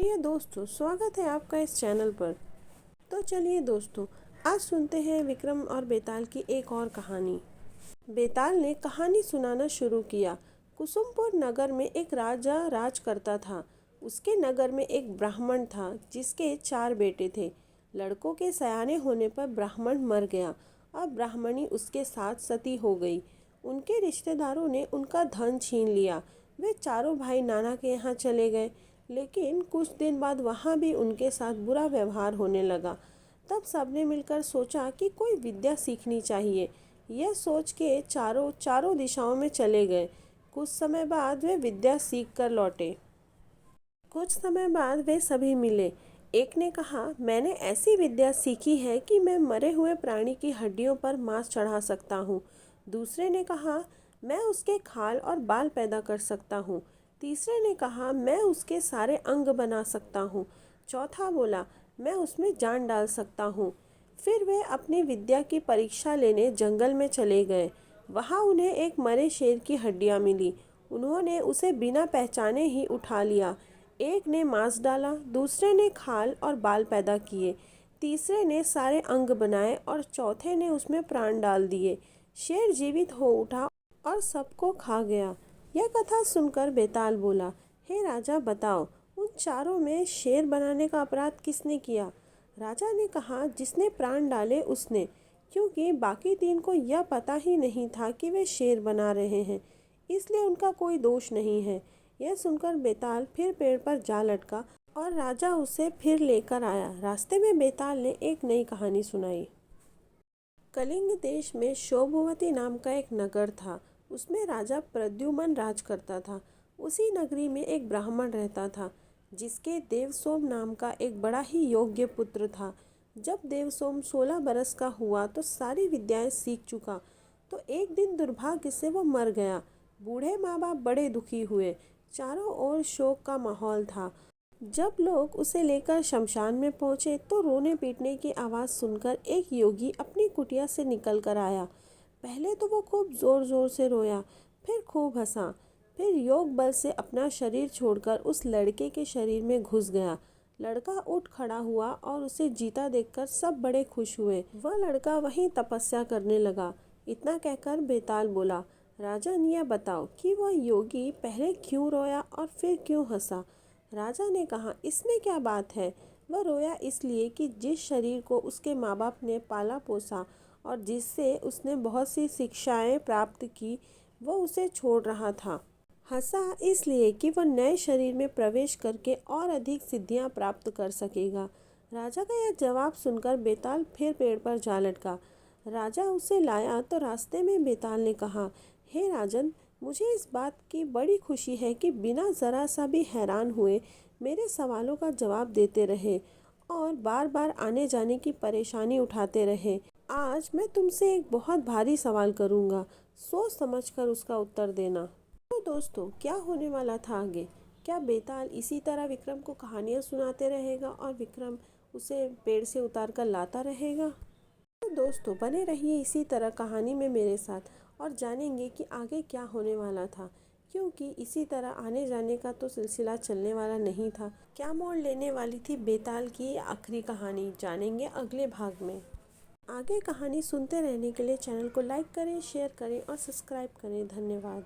प्रिय दोस्तों, स्वागत है आपका इस चैनल पर। तो चलिए दोस्तों, आज सुनते हैं विक्रम और बेताल की एक और कहानी। बेताल ने कहानी सुनाना शुरू किया। कुसुमपुर नगर में एक राजा राज करता था। उसके नगर में एक ब्राह्मण था जिसके 4 बेटे थे। लड़कों के सयाने होने पर ब्राह्मण मर गया और ब्राह्मणी उसके साथ सती हो गई। उनके रिश्तेदारों ने उनका धन छीन लिया। वे चारों भाई नाना के यहाँ चले गए, लेकिन कुछ दिन बाद वहाँ भी उनके साथ बुरा व्यवहार होने लगा। तब सबने मिलकर सोचा कि कोई विद्या सीखनी चाहिए। यह सोच के चारों दिशाओं में चले गए। कुछ समय बाद वे विद्या सीख कर लौटे। कुछ समय बाद वे सभी मिले। एक ने कहा, मैंने ऐसी विद्या सीखी है कि मैं मरे हुए प्राणी की हड्डियों पर मांस चढ़ा सकता हूँ। दूसरे ने कहा, मैं उसके खाल और बाल पैदा कर सकता हूँ। तीसरे ने कहा, मैं उसके सारे अंग बना सकता हूँ। चौथा बोला, मैं उसमें जान डाल सकता हूँ। फिर वे अपनी विद्या की परीक्षा लेने जंगल में चले गए। वहाँ उन्हें एक मरे शेर की हड्डियाँ मिली। उन्होंने उसे बिना पहचाने ही उठा लिया। एक ने मांस डाला, दूसरे ने खाल और बाल पैदा किए, तीसरे ने सारे अंग बनाए और चौथे ने उसमें प्राण डाल दिए। शेर जीवित हो उठा और सबको खा गया। यह कथा सुनकर बेताल बोला, हे राजा, बताओ, उन चारों में शेर बनाने का अपराध किसने किया? राजा ने कहा, जिसने प्राण डाले उसने, क्योंकि बाकी 3 को यह पता ही नहीं था कि वे शेर बना रहे हैं, इसलिए उनका कोई दोष नहीं है। यह सुनकर बेताल फिर पेड़ पर जा लटका और राजा उसे फिर लेकर आया। रास्ते में बेताल ने एक नई कहानी सुनाई। कलिंग देश में शोभवती नाम का एक नगर था। उसमें राजा प्रद्युम्न राज करता था। उसी नगरी में एक ब्राह्मण रहता था जिसके देवसोम नाम का एक बड़ा ही योग्य पुत्र था। जब देवसोम 16 बरस का हुआ तो सारी विद्याएं सीख चुका, तो एक दिन दुर्भाग्य से वो मर गया। बूढ़े माँ बाप बड़े दुखी हुए। चारों ओर शोक का माहौल था। जब लोग उसे लेकर शमशान में पहुंचे तो रोने पीटने की आवाज़ सुनकर एक योगी अपनी कुटिया से निकल कर आया। पहले तो वो खूब ज़ोर ज़ोर से रोया, फिर खूब हंसा, फिर योग बल से अपना शरीर छोड़कर उस लड़के के शरीर में घुस गया। लड़का उठ खड़ा हुआ और उसे जीता देखकर सब बड़े खुश हुए। वह लड़का वहीं तपस्या करने लगा। इतना कहकर बेताल बोला, राजन, यह बताओ कि वह योगी पहले क्यों रोया और फिर क्यों हंसा? राजा ने कहा, इसमें क्या बात है? वह रोया इसलिए कि जिस शरीर को उसके माँ बाप ने पाला पोसा और जिससे उसने बहुत सी शिक्षाएं प्राप्त की, वह उसे छोड़ रहा था। हंसा इसलिए कि वह नए शरीर में प्रवेश करके और अधिक सिद्धियां प्राप्त कर सकेगा। राजा का यह जवाब सुनकर बेताल फिर पेड़ पर जा लटका। राजा उसे लाया तो रास्ते में बेताल ने कहा, हे राजन, मुझे इस बात की बड़ी खुशी है कि बिना ज़रा सा भी हैरान हुए मेरे सवालों का जवाब देते रहे और बार बार आने जाने की परेशानी उठाते रहे। आज मैं तुमसे एक बहुत भारी सवाल करूँगा, सोच समझकर उसका उत्तर देना। तो दोस्तों, क्या होने वाला था आगे? क्या बेताल इसी तरह विक्रम को कहानियाँ सुनाते रहेगा और विक्रम उसे पेड़ से उतार कर लाता रहेगा? तो दोस्तों, बने रहिए इसी तरह कहानी में मेरे साथ और जानेंगे कि आगे क्या होने वाला था, क्योंकि इसी तरह आने जाने का तो सिलसिला चलने वाला नहीं था। क्या मोड़ लेने वाली थी बेताल की आखिरी कहानी, जानेंगे अगले भाग में। आगे कहानी सुनते रहने के लिए चैनल को लाइक करें, शेयर करें और सब्सक्राइब करें। धन्यवाद।